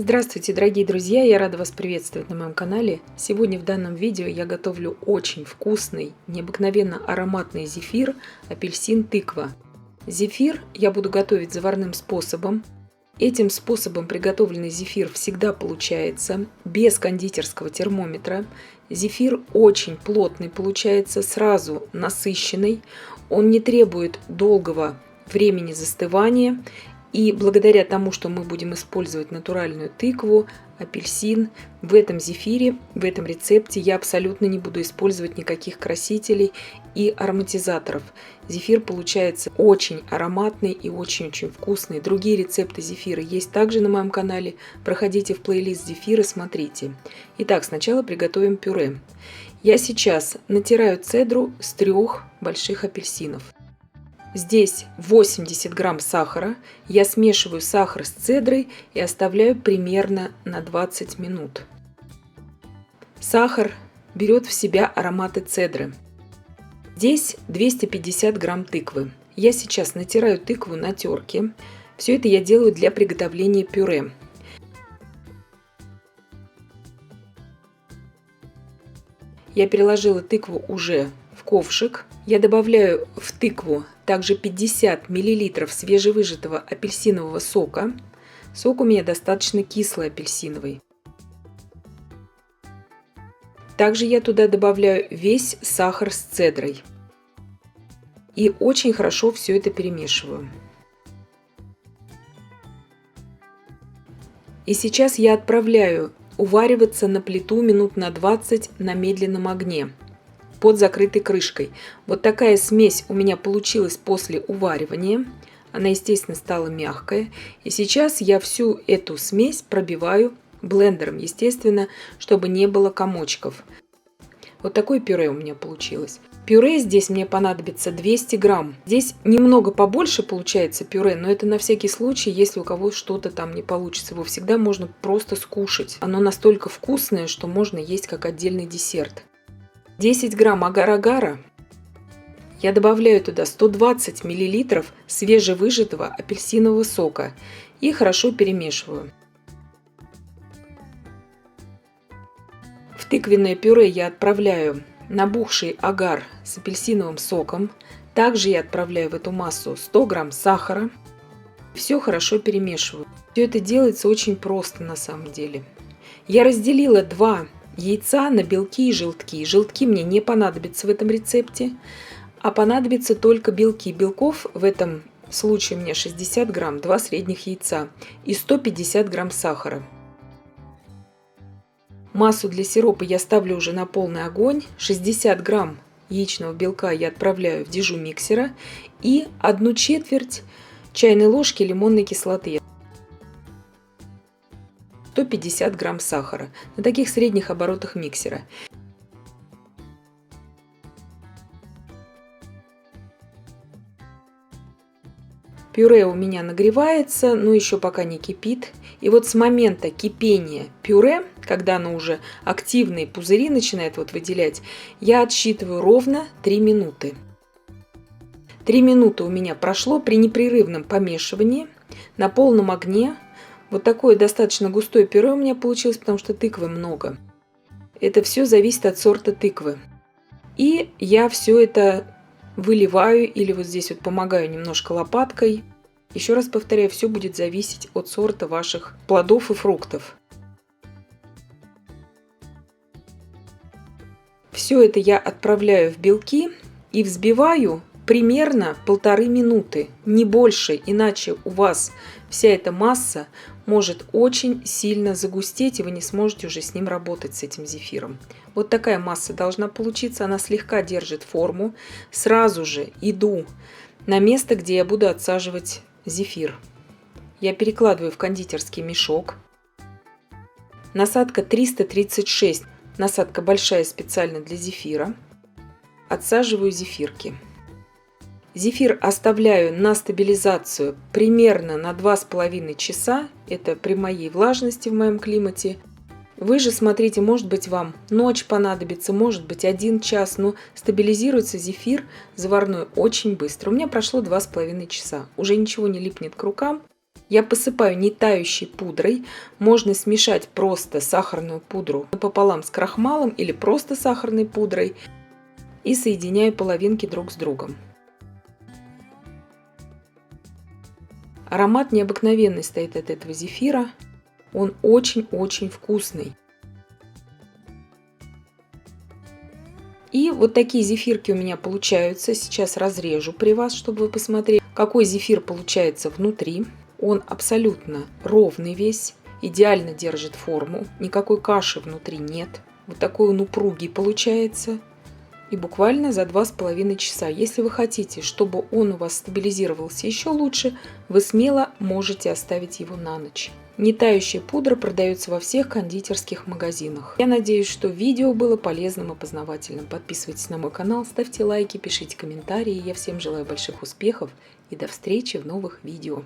Здравствуйте, дорогие друзья! Я рада вас приветствовать на моем канале. Сегодня в данном видео я готовлю очень вкусный, необыкновенно ароматный зефир апельсин-тыква. Зефир я буду готовить заварным способом. Этим способом приготовленный зефир всегда получается без кондитерского термометра. Зефир очень плотный получается, сразу насыщенный. Он не требует долгого времени застывания. И благодаря тому, что мы будем использовать натуральную тыкву, апельсин, в этом зефире, в этом рецепте я абсолютно не буду использовать никаких красителей и ароматизаторов. Зефир получается очень ароматный и очень-очень вкусный. Другие рецепты зефира есть также на моем канале. Проходите в плейлист зефира, смотрите. Итак, сначала приготовим пюре. Я сейчас натираю цедру с 3 больших апельсинов. Здесь 80 грамм сахара. Я смешиваю сахар с цедрой и оставляю примерно на 20 минут. Сахар берет в себя ароматы цедры. Здесь 250 грамм тыквы. Я сейчас натираю тыкву на терке. Все это я делаю для приготовления пюре. Я переложила тыкву уже в ковшик. Я добавляю в тыкву также 50 мл свежевыжатого апельсинового сока. Сок у меня достаточно кислый апельсиновый. Также я туда добавляю весь сахар с цедрой. И очень хорошо все это перемешиваю. И сейчас я отправляю увариваться на плиту минут на 20 на медленном огне под закрытой крышкой. Вот такая смесь у меня получилась после уваривания. Она, естественно, стала мягкая. И сейчас я всю эту смесь пробиваю блендером, естественно, чтобы не было комочков. Вот такое пюре у меня получилось. Пюре здесь мне понадобится 200 грамм. Здесь немного побольше получается пюре, но это на всякий случай, если у кого что-то там не получится. Его всегда можно просто скушать. Оно настолько вкусное, что можно есть как отдельный десерт. 10 грамм агар-агара. Я добавляю туда 120 мл свежевыжатого апельсинового сока и хорошо перемешиваю. В тыквенное пюре я отправляю набухший агар с апельсиновым соком. Также я отправляю в эту массу 100 грамм сахара. Все хорошо перемешиваю. Все это делается очень просто на самом деле. Я разделила 2 яйца на белки и желтки. Желтки мне не понадобятся в этом рецепте, а понадобятся только белки. Белков в этом случае у меня 60 грамм, 2 средних яйца и 150 грамм сахара. Массу для сиропа я ставлю уже на полный огонь. 60 грамм яичного белка я отправляю в дежу миксера и 1/4 чайной ложки лимонной кислоты. 150 грамм сахара на таких средних оборотах миксера. Пюре у меня нагревается, но еще пока не кипит. И вот с момента кипения пюре, когда оно уже активные пузыри начинает выделять, я отсчитываю ровно 3 минуты. 3 минуты у меня прошло при непрерывном помешивании на полном огне. Вот такое достаточно густое пюре у меня получилось, потому что тыквы много. Это все зависит от сорта тыквы. И я все это выливаю или вот здесь вот помогаю немножко лопаткой. Еще раз повторяю, все будет зависеть от сорта ваших плодов и фруктов. Все это я отправляю в белки и взбиваю примерно 1,5 минуты, не больше, иначе у вас вся эта масса может очень сильно загустеть, и вы не сможете уже с ним работать, с этим зефиром. Вот такая масса должна получиться, она слегка держит форму. Сразу же иду на место, где я буду отсаживать зефир. Я перекладываю в кондитерский мешок. Насадка 336, насадка большая специально для зефира. Отсаживаю зефирки. Зефир оставляю на стабилизацию примерно на 2,5 часа. Это при моей влажности в моем климате. Вы же смотрите, может быть, вам ночь понадобится, может быть, 1 час, но стабилизируется зефир заварной очень быстро. У меня прошло 2,5 часа. Уже ничего не липнет к рукам. Я посыпаю не тающей пудрой. Можно смешать просто сахарную пудру пополам с крахмалом или просто сахарной пудрой. И соединяю половинки друг с другом. Аромат необыкновенный стоит от этого зефира. Он очень-очень вкусный. И вот такие зефирки у меня получаются. Сейчас разрежу при вас, чтобы вы посмотрели, какой зефир получается внутри. Он абсолютно ровный весь, идеально держит форму, никакой каши внутри нет. Вот такой он упругий получается. И буквально за 2,5 часа. Если вы хотите, чтобы он у вас стабилизировался еще лучше, вы смело можете оставить его на ночь. Не тающая пудра продается во всех кондитерских магазинах. Я надеюсь, что видео было полезным и познавательным. Подписывайтесь на мой канал, ставьте лайки, пишите комментарии. Я всем желаю больших успехов и до встречи в новых видео.